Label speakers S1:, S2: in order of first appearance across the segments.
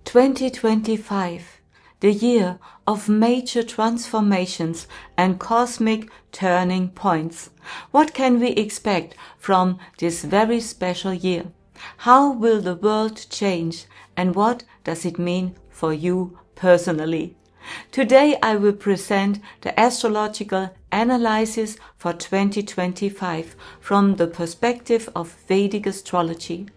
S1: 2025, the year of major transformations and cosmic turning points. What can we expect from this very special year? How will the world change, and what does it mean for you personally? Today I will present the astrological analysis for 2025 from the perspective of Vedic astrology.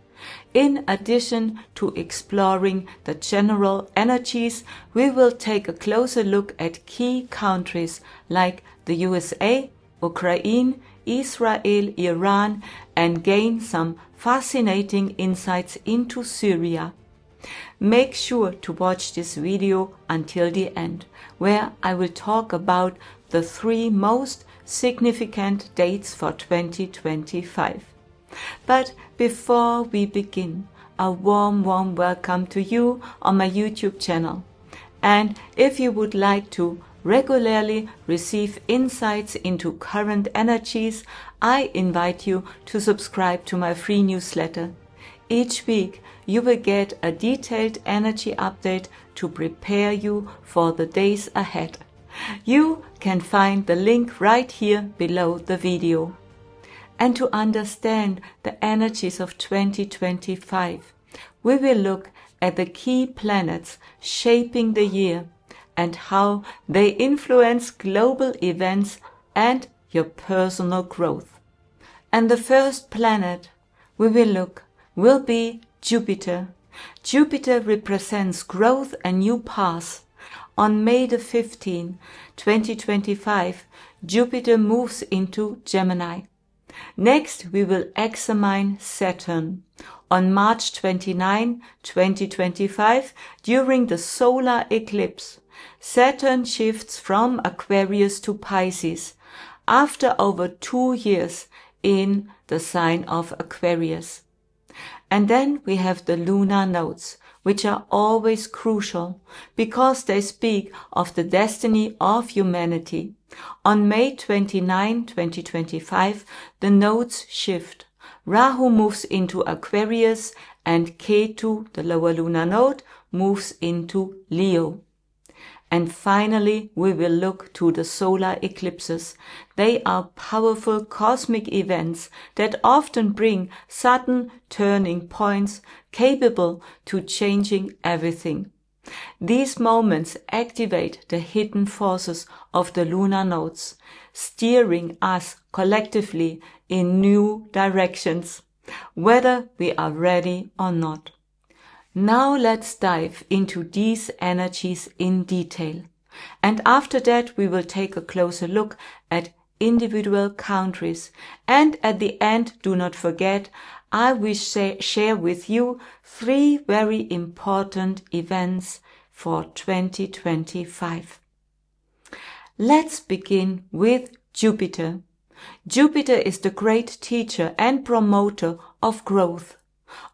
S1: In addition to exploring the general energies, we will take a closer look at key countries like the USA, Ukraine, Israel, Iran, and gain some fascinating insights into Syria. Make sure to watch this video until the end, where I will talk about the 3 most significant dates for 2025. But before we begin, a warm welcome to you on my YouTube channel. And if you would like to regularly receive insights into current energies, I invite you to subscribe to my free newsletter. Each week you will get a detailed energy update to prepare you for the days ahead. You can find the link right here below the video. And to understand the energies of 2025, we will look at the key planets shaping the year and how they influence global events and your personal growth. And the first planet we will look will be Jupiter. Jupiter represents growth and new paths. On May the 15th, 2025, Jupiter moves into Gemini. Next, we will examine Saturn. On March 29, 2025, during the solar eclipse, Saturn shifts from Aquarius to Pisces after over 2 years in the sign of Aquarius. And then we have the lunar nodes, which are always crucial because they speak of the destiny of humanity. On May 29, 2025, the nodes shift. Rahu moves into Aquarius and Ketu, the lower lunar node, moves into Leo. And finally, we will look to the solar eclipses. They are powerful cosmic events that often bring sudden turning points capable to changing everything. These moments activate the hidden forces of the lunar nodes, steering us collectively in new directions, whether we are ready or not. Now let's dive into these energies in detail. And after that we will take a closer look at individual countries. And at the end, do not forget, I will share with you 3 very important events for 2025. Let's begin with Jupiter. Jupiter is the great teacher and promoter of growth.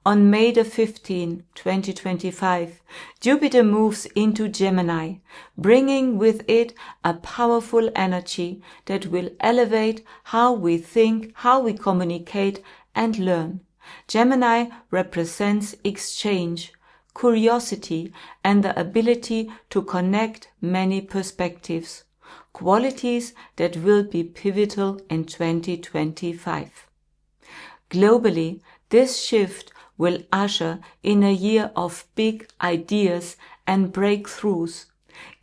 S1: On May the 15th, 2025, Jupiter moves into Gemini, bringing with it a powerful energy that will elevate how we think, how we communicate and learn. Gemini represents exchange, curiosity, and the ability to connect many perspectives, qualities that will be pivotal in 2025. Globally, this shift will usher in a year of big ideas and breakthroughs.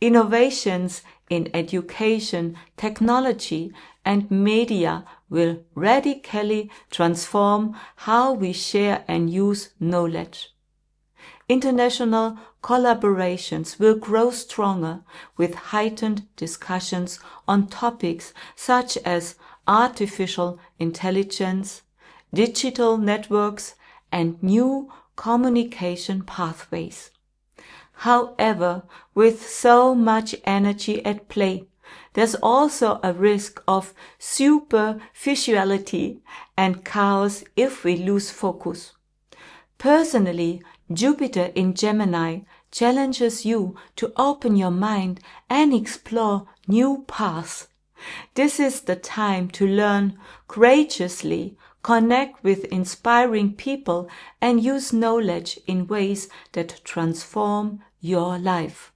S1: Innovations in education, technology, and media will radically transform how we share and use knowledge. International collaborations will grow stronger with heightened discussions on topics such as artificial intelligence, digital networks, and new communication pathways. However, with so much energy at play, there's also a risk of superficiality and chaos if we lose focus. Personally, Jupiter in Gemini challenges you to open your mind and explore new paths. This is the time to learn courageously, connect with inspiring people, and use knowledge in ways that transform your life.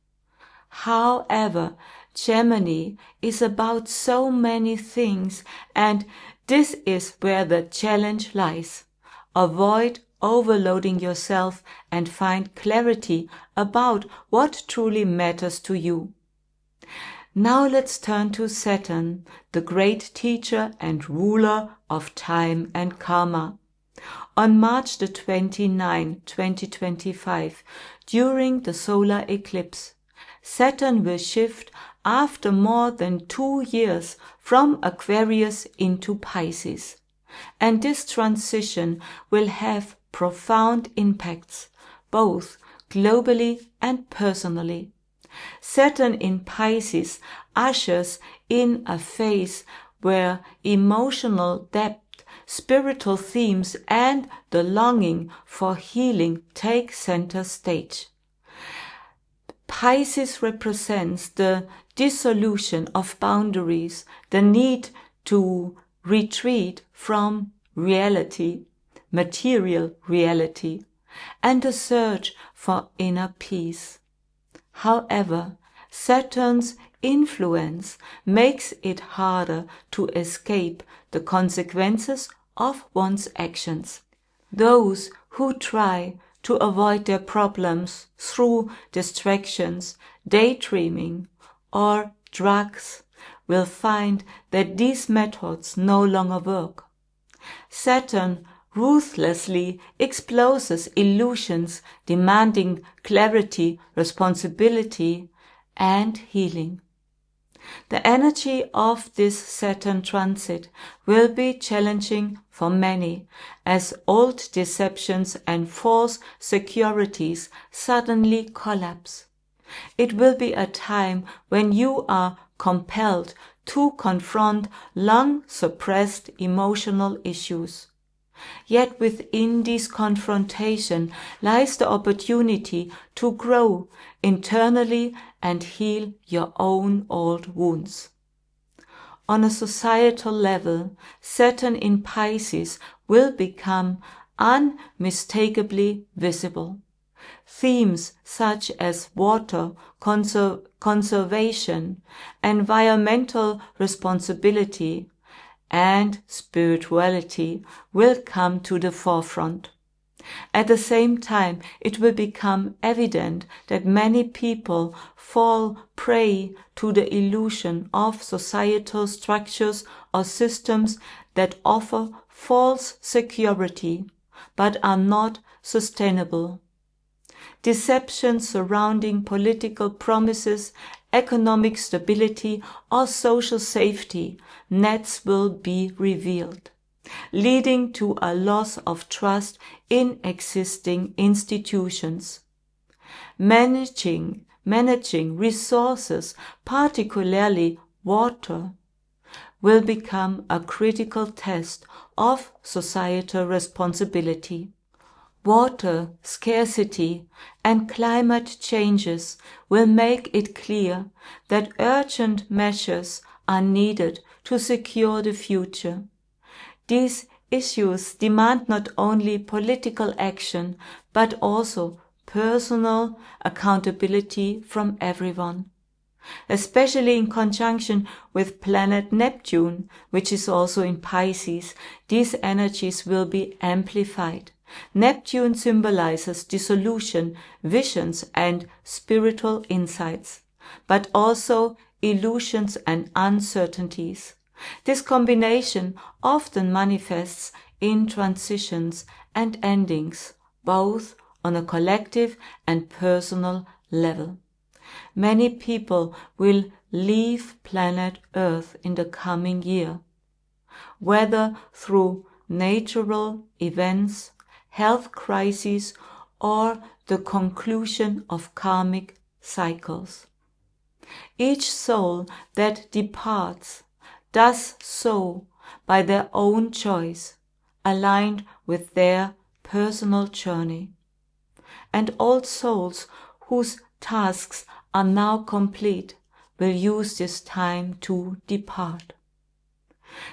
S1: However, Gemini is about so many things, and this is where the challenge lies. Avoid overloading yourself and find clarity about what truly matters to you. Now let's turn to Saturn, the great teacher and ruler of time and karma. On March the 29th, 2025, during the solar eclipse, Saturn will shift after more than 2 years from Aquarius into Pisces. And this transition will have profound impacts, both globally and personally. Saturn in Pisces ushers in a phase where emotional depth, spiritual themes, and the longing for healing take center stage. Pisces represents the dissolution of boundaries, the need to retreat from reality, material reality, and the search for inner peace. However, Saturn's influence makes it harder to escape the consequences of one's actions. Those who try to avoid their problems through distractions, daydreaming, or drugs will find that these methods no longer work. Saturn ruthlessly exposes illusions, demanding clarity, responsibility, and healing. The energy of this Saturn transit will be challenging for many, as old deceptions and false securities suddenly collapse. It will be a time when you are compelled to confront long-suppressed emotional issues. Yet within this confrontation lies the opportunity to grow internally and heal your own old wounds. On a societal level, Saturn in Pisces will become unmistakably visible. Themes such as water, conservation, environmental responsibility, and spirituality will come to the forefront. At the same time, it will become evident that many people fall prey to the illusion of societal structures or systems that offer false security, but are not sustainable. Deceptions surrounding political promises, economic stability, or social safety nets will be revealed, leading to a loss of trust in existing institutions. Managing resources, particularly water, will become a critical test of societal responsibility. Water scarcity and climate changes will make it clear that urgent measures are needed to secure the future. These issues demand not only political action, but also personal accountability from everyone. Especially in conjunction with planet Neptune, which is also in Pisces, these energies will be amplified. Neptune symbolizes dissolution, visions, and spiritual insights, but also illusions and uncertainties. This combination often manifests in transitions and endings, both on a collective and personal level. Many people will leave planet Earth in the coming year, whether through natural events, health crises, or the conclusion of karmic cycles. Each soul that departs does so by their own choice, aligned with their personal journey. And all souls whose tasks are now complete will use this time to depart.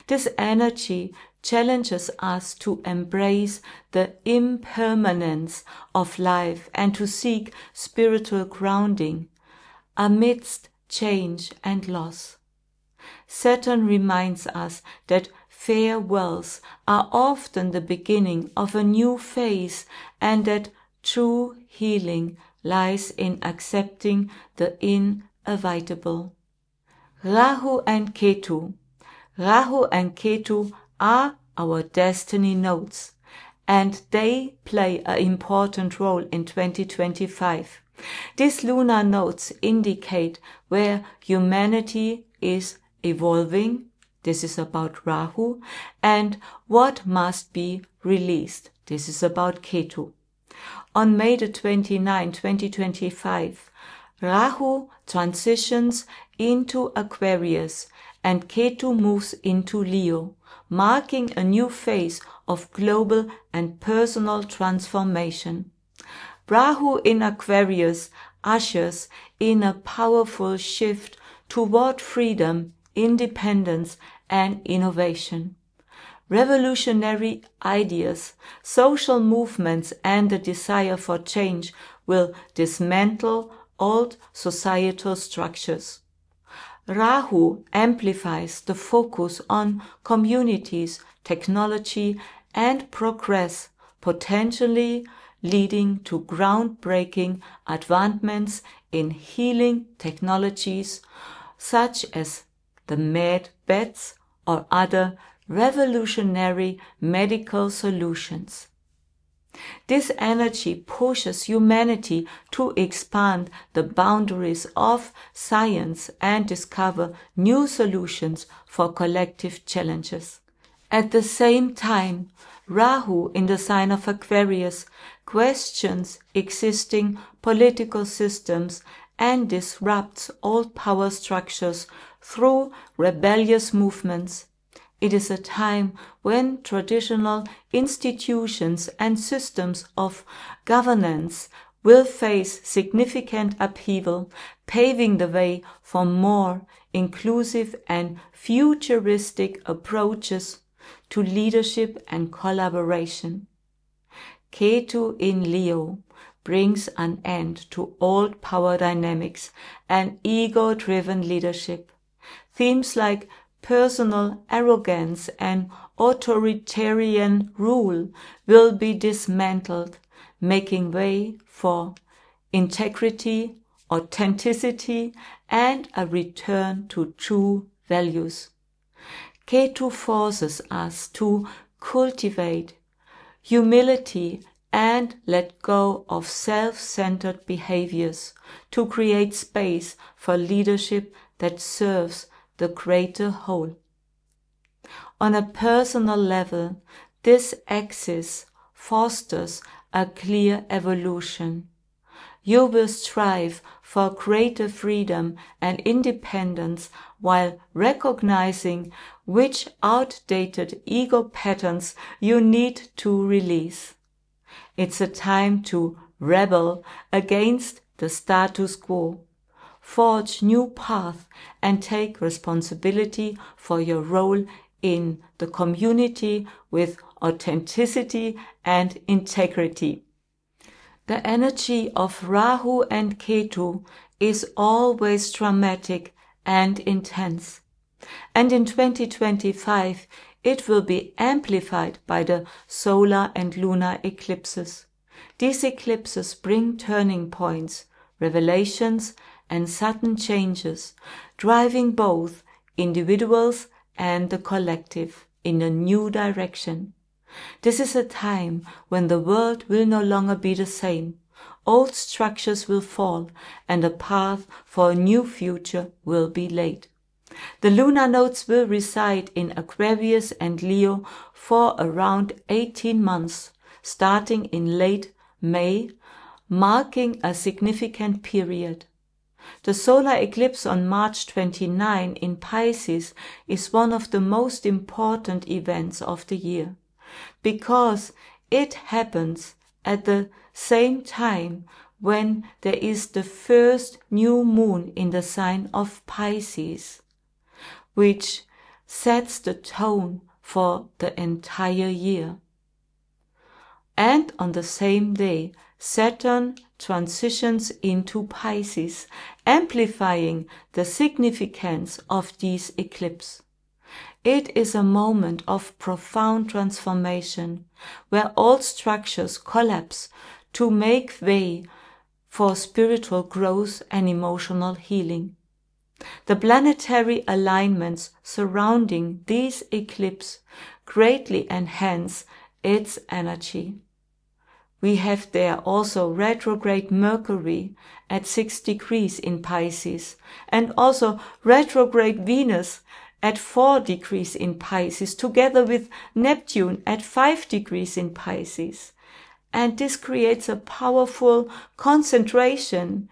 S1: This energy challenges us to embrace the impermanence of life and to seek spiritual grounding amidst change and loss. Saturn reminds us that farewells are often the beginning of a new phase and that true healing lies in accepting the inevitable. Rahu and Ketu. Rahu and Ketu are our destiny nodes, and they play an important role in 2025. These lunar nodes indicate where humanity is evolving. This is about Rahu, and what must be released. This is about Ketu. On May the 29, 2025, Rahu transitions into Aquarius and Ketu moves into Leo, marking a new phase of global and personal transformation. Rahu in Aquarius ushers in a powerful shift toward freedom, independence, and innovation. Revolutionary ideas, social movements, and the desire for change will dismantle old societal structures. Rahu amplifies the focus on communities, technology, and progress, potentially leading to groundbreaking advancements in healing technologies such as the med beds or other revolutionary medical solutions. This energy pushes humanity to expand the boundaries of science and discover new solutions for collective challenges. At the same time, Rahu in the sign of Aquarius questions existing political systems and disrupts old power structures through rebellious movements. It is a time when traditional institutions and systems of governance will face significant upheaval, paving the way for more inclusive and futuristic approaches to leadership and collaboration. Ketu in Leo brings an end to old power dynamics and ego-driven leadership. Themes like personal arrogance and authoritarian rule will be dismantled, making way for integrity, authenticity, and a return to true values. Ketu forces us to cultivate humility and let go of self-centered behaviors to create space for leadership that serves the greater whole. On a personal level, this axis fosters a clear evolution. You will strive for greater freedom and independence while recognizing which outdated ego patterns you need to release. It's a time to rebel against the status quo, forge new paths, and take responsibility for your role in the community with authenticity and integrity. The energy of Rahu and Ketu is always dramatic and intense. And in 2025, it will be amplified by the solar and lunar eclipses. These eclipses bring turning points, revelations, and sudden changes, driving both individuals and the collective in a new direction. This is a time when the world will no longer be the same. Old structures will fall, and a path for a new future will be laid. The lunar nodes will reside in Aquarius and Leo for around 18 months, starting in late May, marking a significant period. The solar eclipse on March 29 in Pisces is one of the most important events of the year, because it happens at the same time when there is the first new moon in the sign of Pisces, which sets the tone for the entire year. And on the same day, Saturn transitions into Pisces, amplifying the significance of these eclipses. It is a moment of profound transformation, where all structures collapse to make way for spiritual growth and emotional healing. The planetary alignments surrounding these eclipses greatly enhance its energy. We have there also retrograde Mercury at 6 degrees in Pisces, and also retrograde Venus at 4 degrees in Pisces, together with Neptune at 5 degrees in Pisces. And this creates a powerful concentration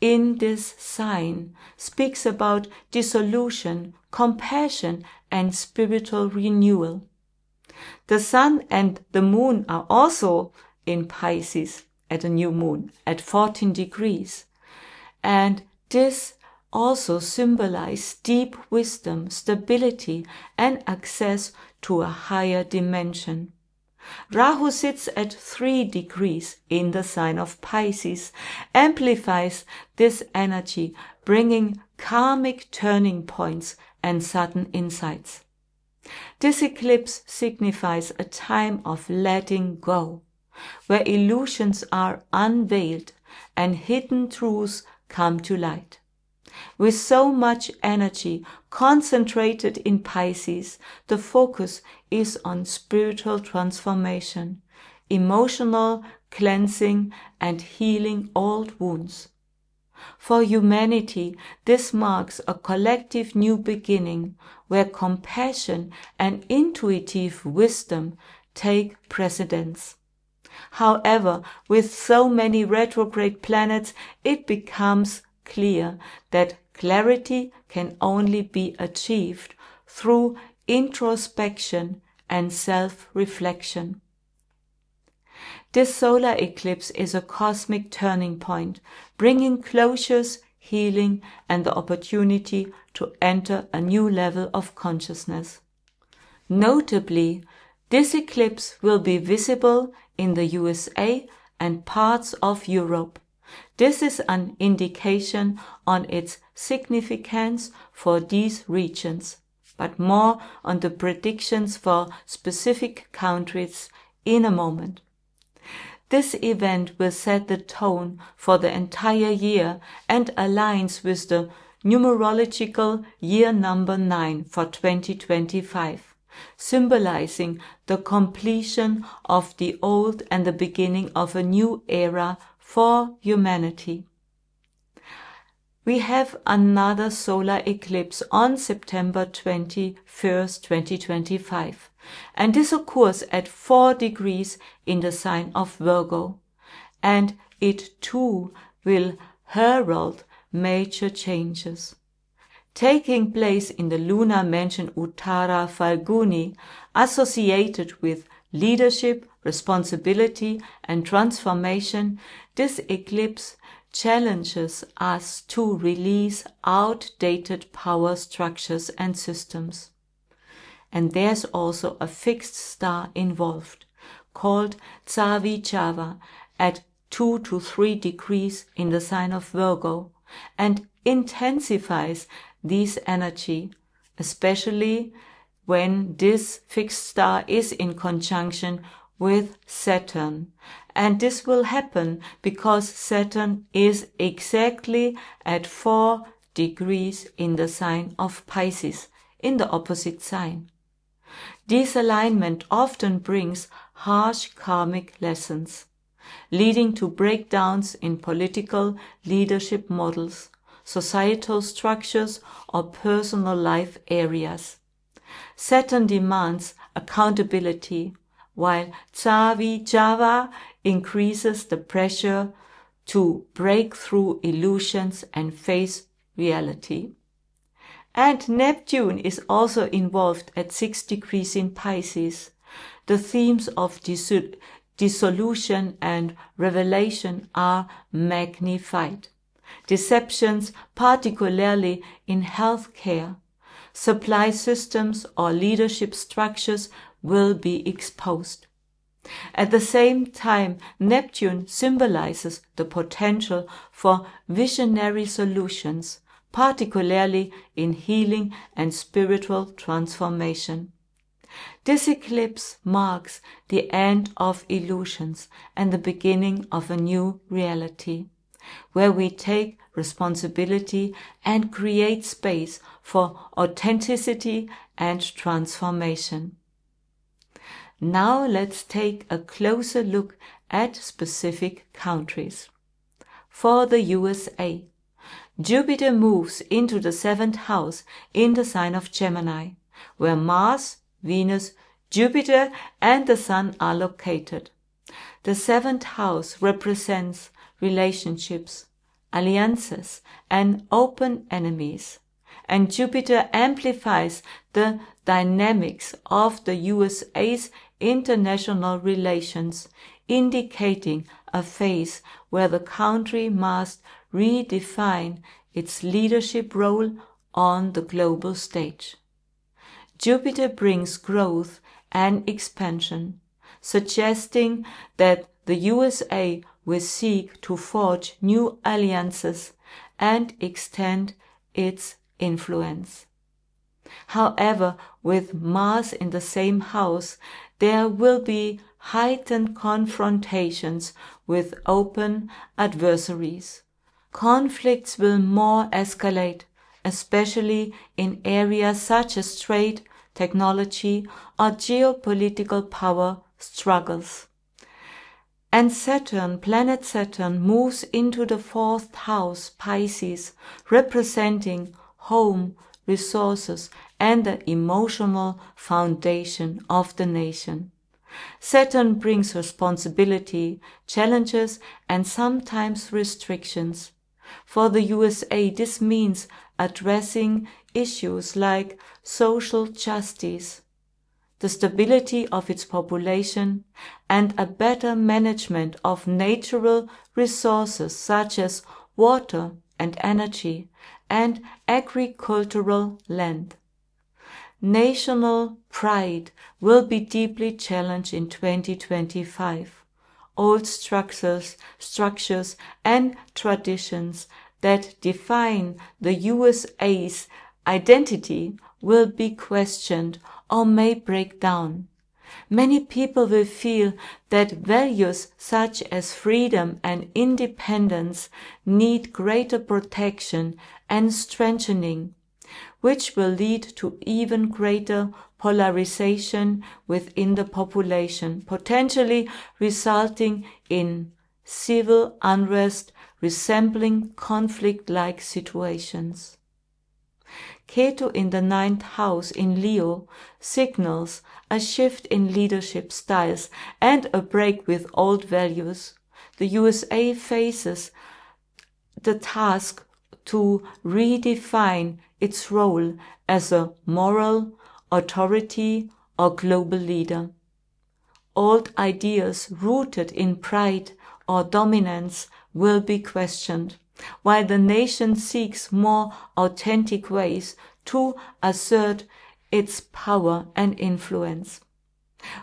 S1: in this sign, speaks about dissolution, compassion, and spiritual renewal. The Sun and the Moon are also in Pisces at a new moon at 14 degrees. And this also symbolizes deep wisdom, stability, and access to a higher dimension. Rahu sits at 3 degrees in the sign of Pisces, amplifies this energy, bringing karmic turning points and sudden insights. This eclipse signifies a time of letting go, where illusions are unveiled and hidden truths come to light. With so much energy concentrated in Pisces, the focus is on spiritual transformation, emotional cleansing, and healing old wounds. For humanity, this marks a collective new beginning where compassion and intuitive wisdom take precedence. However, with so many retrograde planets, it becomes clear that clarity can only be achieved through introspection and self-reflection. This solar eclipse is a cosmic turning point, bringing closures, healing, and the opportunity to enter a new level of consciousness. Notably, this eclipse will be visible in the USA and parts of Europe. This is an indication on its significance for these regions, but more on the predictions for specific countries in a moment. This event will set the tone for the entire year and aligns with the numerological year number 9 for 2025, symbolizing the completion of the old and the beginning of a new era for humanity. We have another solar eclipse on September 21st, 2025, and this occurs at 4 degrees in the sign of Virgo, and it too will herald major changes. Taking place in the lunar mansion Uttara Phalguni, associated with leadership, responsibility, and transformation, this eclipse challenges us to release outdated power structures and systems. And there's also a fixed star involved, called Java, at 2 to 3 degrees in the sign of Virgo, and intensifies this energy, especially when this fixed star is in conjunction with Saturn. And this will happen because Saturn is exactly at 4 degrees in the sign of Pisces, in the opposite sign. This alignment often brings harsh karmic lessons, leading to breakdowns in political leadership models, societal structures, or personal life areas. Saturn demands accountability, while Java increases the pressure to break through illusions and face reality. And Neptune is also involved at 6 degrees in Pisces. The themes of dissolution and revelation are magnified. Deceptions, particularly in healthcare, Supply systems or leadership structures will be exposed. At the same time, Neptune symbolizes the potential for visionary solutions, particularly in healing and spiritual transformation. This eclipse marks the end of illusions and the beginning of a new reality, where we take responsibility and create space for authenticity and transformation. Now let's take a closer look at specific countries. For the USA, Jupiter moves into the 7th house in the sign of Gemini, where Mars, Venus, Jupiter and the Sun are located. The 7th house represents relationships, alliances and open enemies, and Jupiter amplifies the dynamics of the USA's international relations, indicating a phase where the country must redefine its leadership role on the global stage. Jupiter brings growth and expansion, suggesting that the USA will seek to forge new alliances and extend its influence. However, with Mars in the same house, there will be heightened confrontations with open adversaries. Conflicts will more escalate, especially in areas such as trade, technology, or geopolitical power struggles. And Saturn, planet Saturn, moves into the 4th house, Pisces, representing home, resources, and the emotional foundation of the nation. Saturn brings responsibility, challenges, and sometimes restrictions. For the USA, this means addressing issues like social justice, the stability of its population, and a better management of natural resources such as water and energy and agricultural land. National pride will be deeply challenged in 2025. Old structures and traditions that define the USA's identity will be questioned or may break down. Many people will feel that values such as freedom and independence need greater protection and strengthening, which will lead to even greater polarization within the population, potentially resulting in civil unrest resembling conflict-like situations. Ketu in the 9th house in Leo signals a shift in leadership styles and a break with old values. The USA faces the task to redefine its role as a moral authority or global leader. Old ideas rooted in pride or dominance will be questioned, while the nation seeks more authentic ways to assert its power and influence.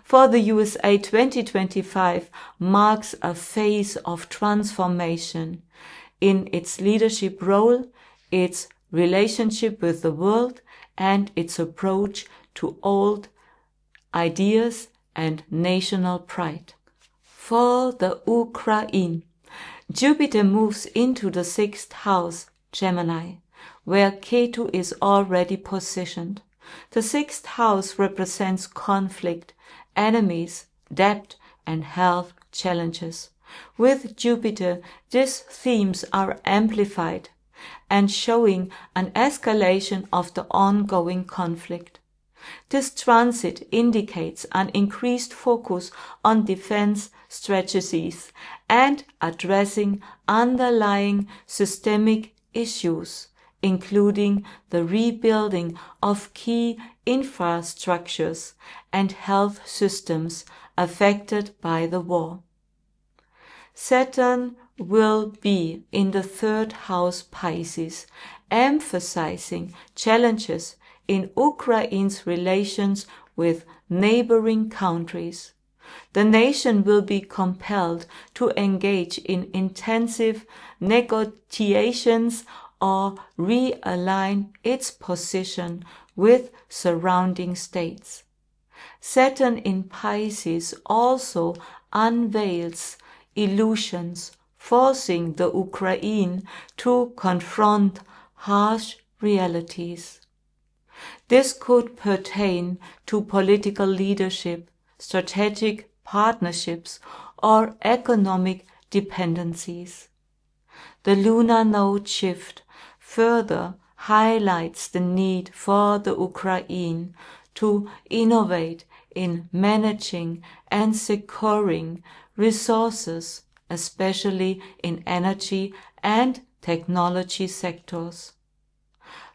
S1: For the USA, 2025 marks a phase of transformation in its leadership role, its relationship with the world, and its approach to old ideas and national pride. For the Ukraine, Jupiter moves into the 6th house, Gemini, where Ketu is already positioned. The 6th house represents conflict, enemies, debt, and health challenges. With Jupiter, these themes are amplified and showing an escalation of the ongoing conflict. This transit indicates an increased focus on defense strategies and addressing underlying systemic issues, including the rebuilding of key infrastructures and health systems affected by the war. Saturn will be in the 3rd house, Pisces, emphasizing challenges in Ukraine's relations with neighboring countries. The nation will be compelled to engage in intensive negotiations or realign its position with surrounding states. Saturn in Pisces also unveils illusions, forcing the Ukraine to confront harsh realities. This could pertain to political leadership, strategic partnerships, or economic dependencies. The lunar node shift further highlights the need for the Ukraine to innovate in managing and securing resources, especially in energy and technology sectors.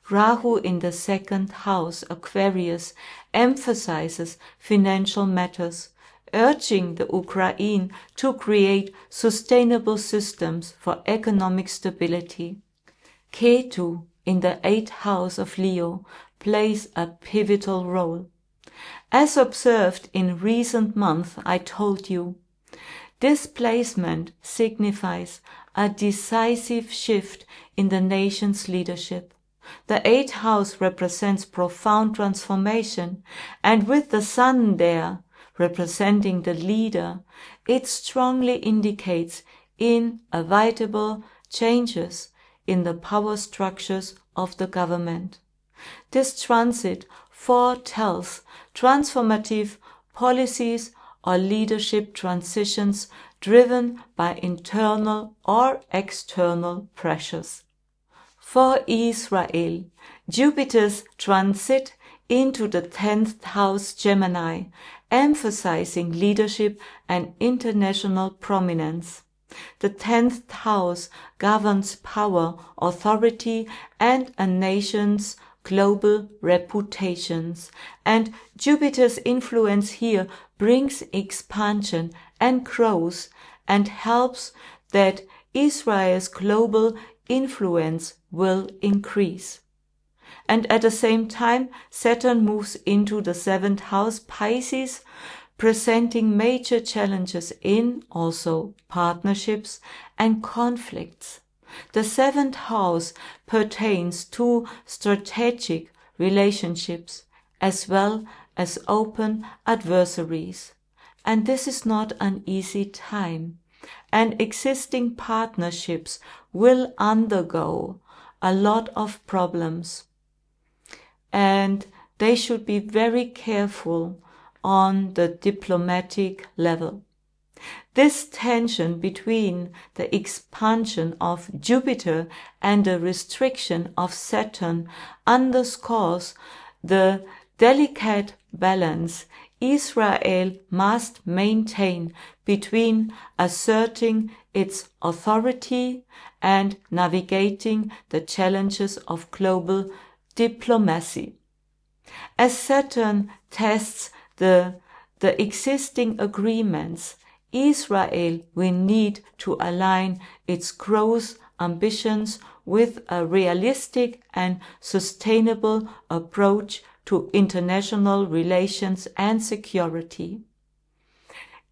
S1: Rahu in the second house, Aquarius, emphasizes financial matters, urging the Ukraine to create sustainable systems for economic stability. Ketu in the 8th house of Leo plays a pivotal role. As observed in recent months, I told you, this placement signifies a decisive shift in the nation's leadership. The 8th house represents profound transformation, and with the sun there, representing the leader, it strongly indicates inevitable changes in the power structures of the government. This transit foretells transformative policies or leadership transitions driven by internal or external pressures. For Israel, Jupiter's transit into the 10th house Gemini, emphasizing leadership and international prominence. The 10th house governs power, authority, and a nation's global reputations, and Jupiter's influence here brings expansion and growth and helps that Israel's global influence will increase. And at the same time, Saturn moves into the 7th house Pisces, presenting major challenges in also partnerships and conflicts. The 7th house pertains to strategic relationships as well as open adversaries. And this is not an easy time, and existing partnerships will undergo a lot of problems, and they should be very careful on the diplomatic level. This tension between the expansion of Jupiter and the restriction of Saturn underscores the delicate balance Israel must maintain between asserting its authority and navigating the challenges of global diplomacy. As Saturn tests the existing agreements, Israel will need to align its growth ambitions with a realistic and sustainable approach to international relations and security.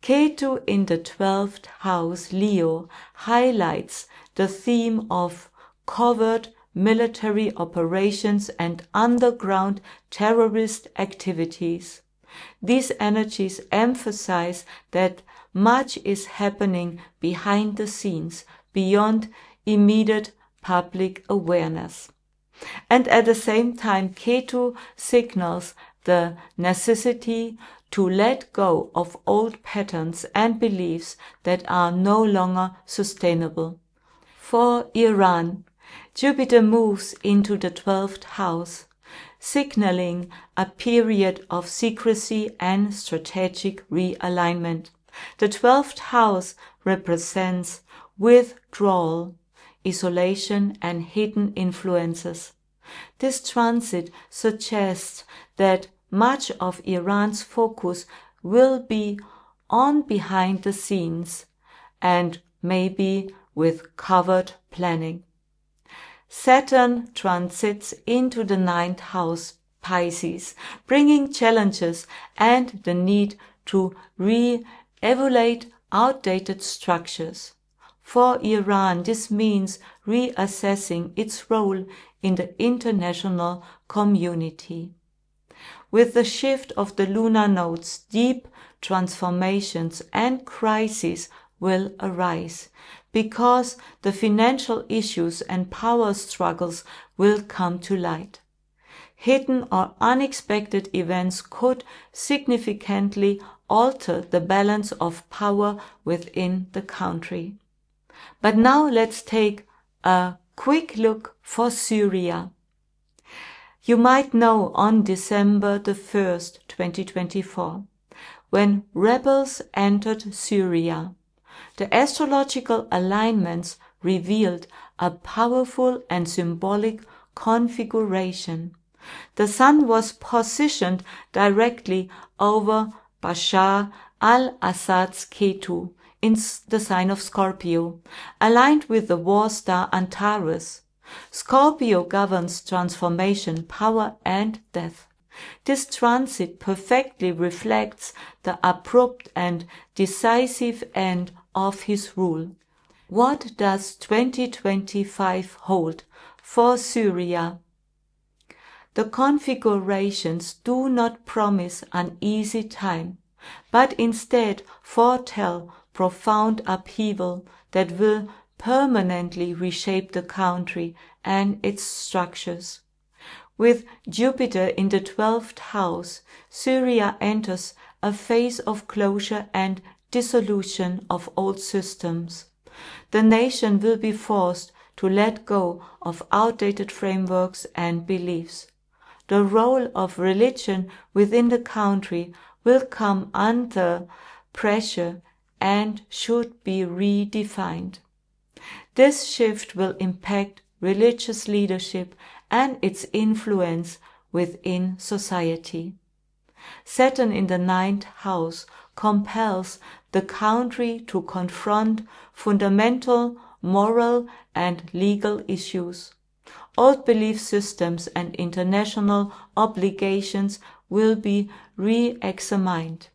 S1: Ketu in the 12th house Leo highlights the theme of covert military operations and underground terrorist activities. These energies emphasize that much is happening behind the scenes, beyond immediate public awareness. And at the same time, Ketu signals the necessity to let go of old patterns and beliefs that are no longer sustainable. For Iran, Jupiter moves into the 12th house, signaling a period of secrecy and strategic realignment. The 12th house represents withdrawal, isolation, and hidden influences. This transit suggests that much of Iran's focus will be on behind the scenes and maybe with covert planning. Saturn transits into the 9th house Pisces, bringing challenges and the need to re-evaluate outdated structures. For Iran, this means reassessing its role in the international community. With the shift of the lunar nodes, deep transformations and crises will arise, because the financial issues and power struggles will come to light. Hidden or unexpected events could significantly alter the balance of power within the country. But now let's take a quick look for Syria. You might know on December the 1st, 2024, when rebels entered Syria, the astrological alignments revealed a powerful and symbolic configuration. The sun was positioned directly over Bashar al-Assad's Ketu in the sign of Scorpio, aligned with the war star Antares. Scorpio governs transformation, power, and death. This transit perfectly reflects the abrupt and decisive end of his rule. What does 2025 hold for Syria? The configurations do not promise an easy time, but instead foretell profound upheaval that will permanently reshape the country and its structures. With Jupiter in the 12th house, Syria enters a phase of closure and dissolution of old systems. The nation will be forced to let go of outdated frameworks and beliefs. The role of religion within the country will come under pressure and should be redefined. This shift will impact religious leadership and its influence within society. Saturn in the 9th house compels the country to confront fundamental moral and legal issues. Old belief systems and international obligations will be re-examined.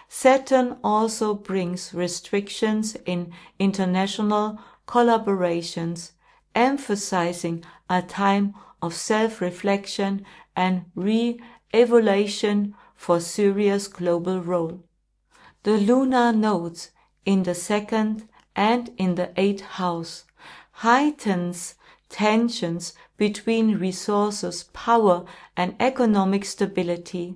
S1: Saturn also brings restrictions in international collaborations, emphasizing a time of self-reflection and re-evaluation for Syria's global role. The lunar nodes in the 2nd and in the 8th house heightens tensions between resources, power, and economic stability.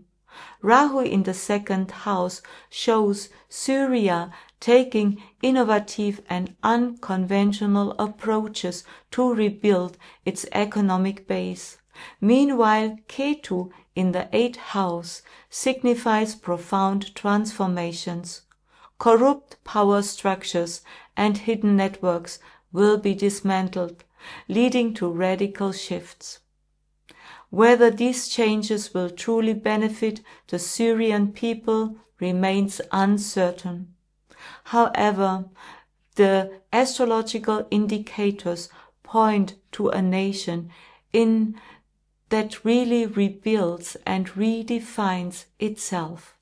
S1: Rahu in the 2nd house shows Syria taking innovative and unconventional approaches to rebuild its economic base. Meanwhile, Ketu in the 8th house signifies profound transformations. Corrupt power structures and hidden networks will be dismantled, leading to radical shifts. Whether these changes will truly benefit the Syrian people remains uncertain. However, the astrological indicators point to a nation that really rebuilds and redefines itself.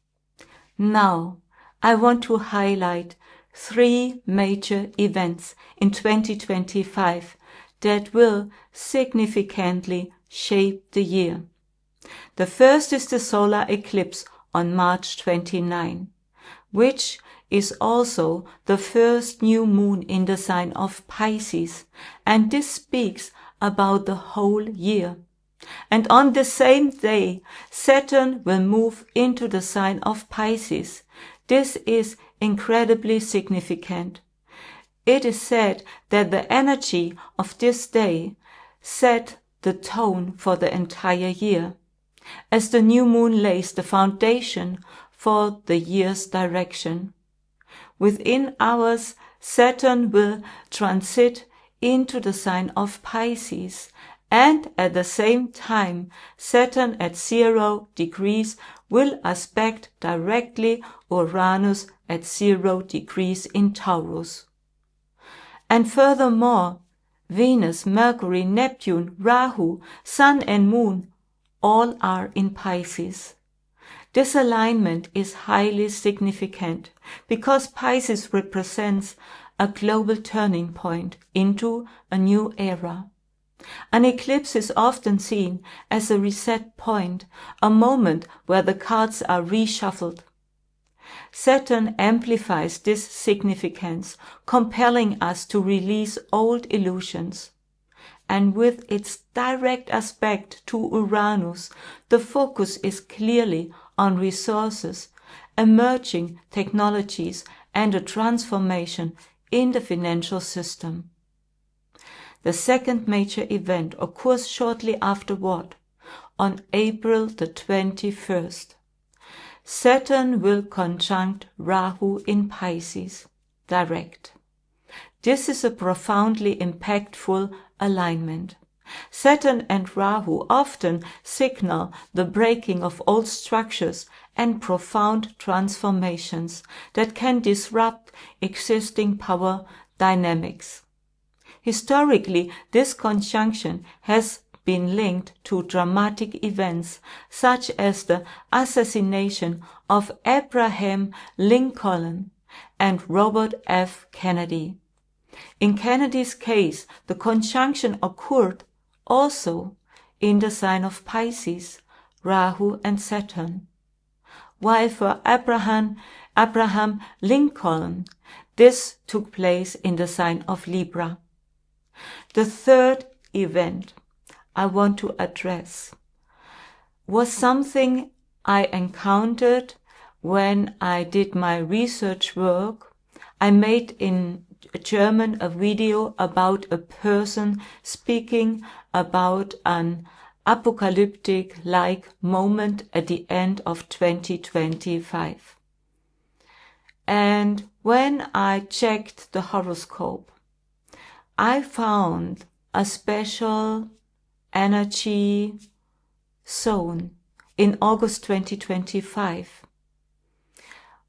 S1: Now, I want to highlight 3 major events in 2025 that will significantly shape the year. The first is the solar eclipse on March 29, which is also the first new moon in the sign of Pisces, and this speaks about the whole year. And on the same day, Saturn will move into the sign of Pisces. This is incredibly significant. It is said that the energy of this day set the tone for the entire year, as the new moon lays the foundation for the year's direction. Within hours, Saturn will transit into the sign of Pisces, and at the same time, Saturn at 0 degrees will aspect directly Uranus at 0 degrees in Taurus. And furthermore, Venus, Mercury, Neptune, Rahu, Sun and Moon all are in Pisces. This alignment is highly significant because Pisces represents a global turning point into a new era. An eclipse is often seen as a reset point, a moment where the cards are reshuffled. Saturn amplifies this significance, compelling us to release old illusions. And with its direct aspect to Uranus, the focus is clearly on resources, emerging technologies, and a transformation in the financial system. The second major event occurs shortly afterward, on April the 21st. Saturn will conjunct Rahu in Pisces, direct. This is a profoundly impactful alignment. Saturn and Rahu often signal the breaking of old structures and profound transformations that can disrupt existing power dynamics. Historically, this conjunction has been linked to dramatic events such as the assassination of Abraham Lincoln and Robert F. Kennedy. In Kennedy's case, the conjunction occurred also in the sign of Pisces, Rahu and Saturn, while for Abraham Lincoln, this took place in the sign of Libra. The third event I want to address was something I encountered when I did my research work. I made in German a video about a person speaking about an apocalyptic-like moment at the end of 2025. And when I checked the horoscope, I found a special energy zone in August 2025,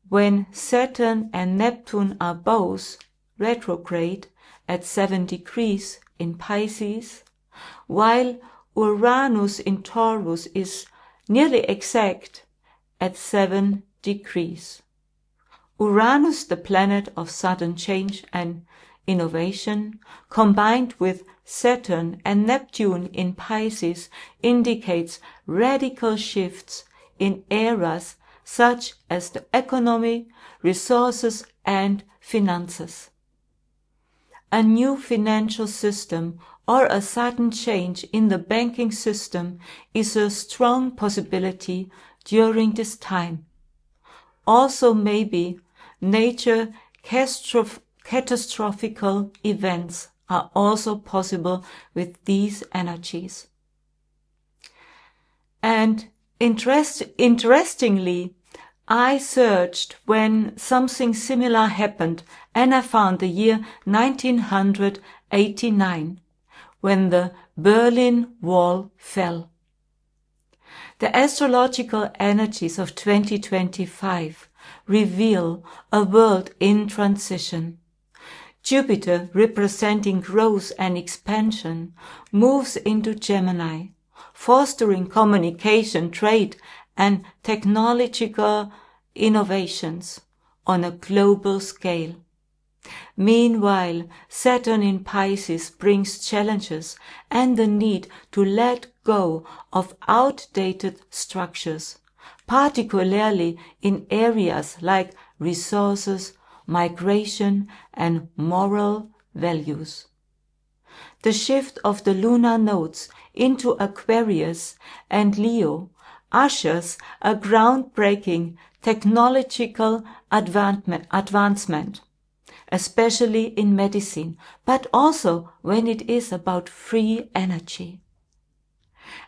S1: when Saturn and Neptune are both retrograde at 7 degrees in Pisces, while Uranus in Taurus is nearly exact at 7 degrees. Uranus, the planet of sudden change and innovation, combined with Saturn and Neptune in Pisces, indicates radical shifts in areas such as the economy, resources, and finances. A new financial system or a sudden change in the banking system is a strong possibility during this time. Also, maybe nature catastrophical events are also possible with these energies. And interestingly, I searched when something similar happened, and I found the year 1989, when the Berlin Wall fell. The astrological energies of 2025 reveal a world in transition. Jupiter, representing growth and expansion, moves into Gemini, fostering communication, trade, and technological innovations on a global scale. Meanwhile, Saturn in Pisces brings challenges and the need to let go of outdated structures, particularly in areas like resources, migration, and moral values. The shift of the lunar nodes into Aquarius and Leo ushers a groundbreaking technological advancement, especially in medicine, but also when it is about free energy.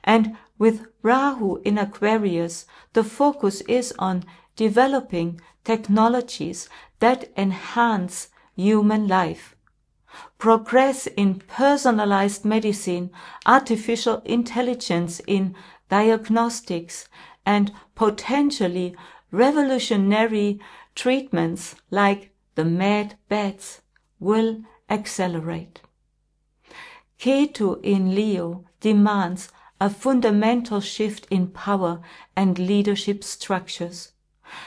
S1: And with Rahu in Aquarius, the focus is on developing technologies that enhance human life. Progress in personalized medicine, artificial intelligence in diagnostics, and potentially revolutionary treatments like the med beds will accelerate. Ketu in Leo demands a fundamental shift in power and leadership structures.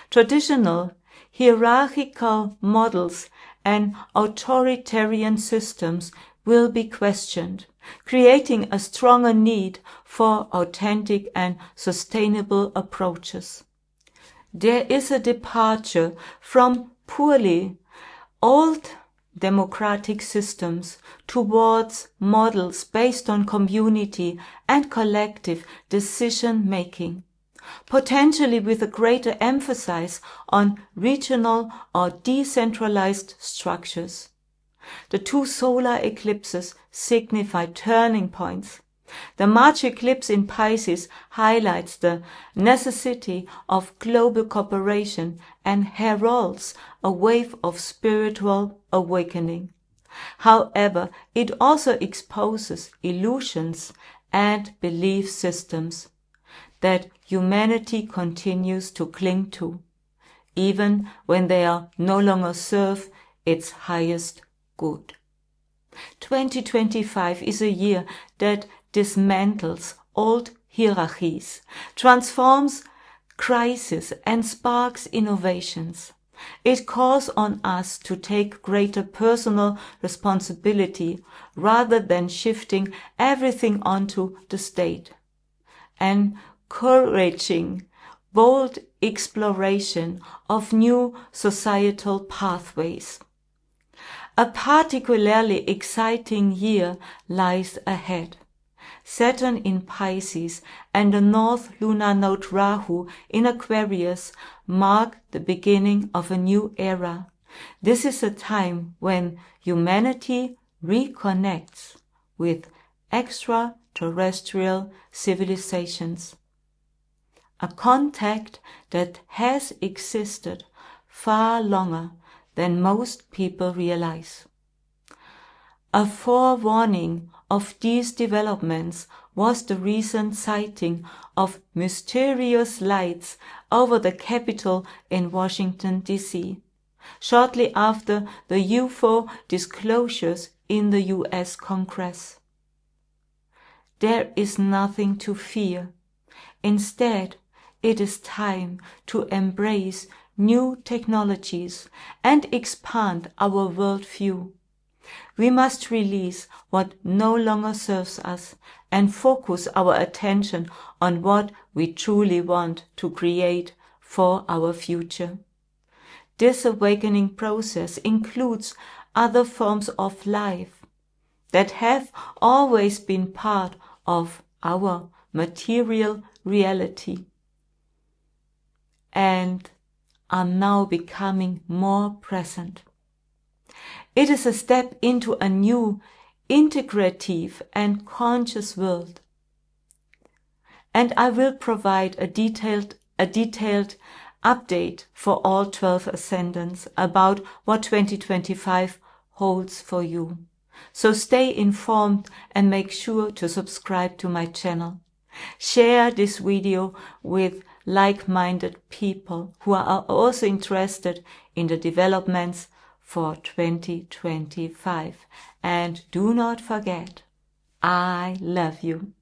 S1: Traditional hierarchical models and authoritarian systems will be questioned, creating a stronger need for authentic and sustainable approaches. There is a departure from purely old democratic systems towards models based on community and collective decision-making, potentially with a greater emphasis on regional or decentralized structures. The two solar eclipses signify turning points. The March eclipse in Pisces highlights the necessity of global cooperation and heralds a wave of spiritual awakening. However, it also exposes illusions and belief systems that humanity continues to cling to, even when they are no longer serve its highest good. 2025 is a year that dismantles old hierarchies, transforms crises, and sparks innovations. It calls on us to take greater personal responsibility rather than shifting everything onto the state, encouraging bold exploration of new societal pathways. A particularly exciting year lies ahead. Saturn in Pisces and the North Lunar node Rahu in Aquarius mark the beginning of a new era. This is a time when humanity reconnects with extraterrestrial civilizations, a contact that has existed far longer than most people realize. A forewarning of these developments was the recent sighting of mysterious lights over the Capitol in Washington, D.C., shortly after the UFO disclosures in the U.S. Congress. There is nothing to fear. Instead, it is time to embrace new technologies and expand our worldview. We must release what no longer serves us and focus our attention on what we truly want to create for our future. This awakening process includes other forms of life that have always been part of our material reality and are now becoming more present. It is a step into a new, integrative and conscious world. And I will provide a detailed update for all 12 ascendants about what 2025 holds for you. So stay informed and make sure to subscribe to my channel. Share this video with like-minded people who are also interested in the developments for 2025. And do not forget, I love you.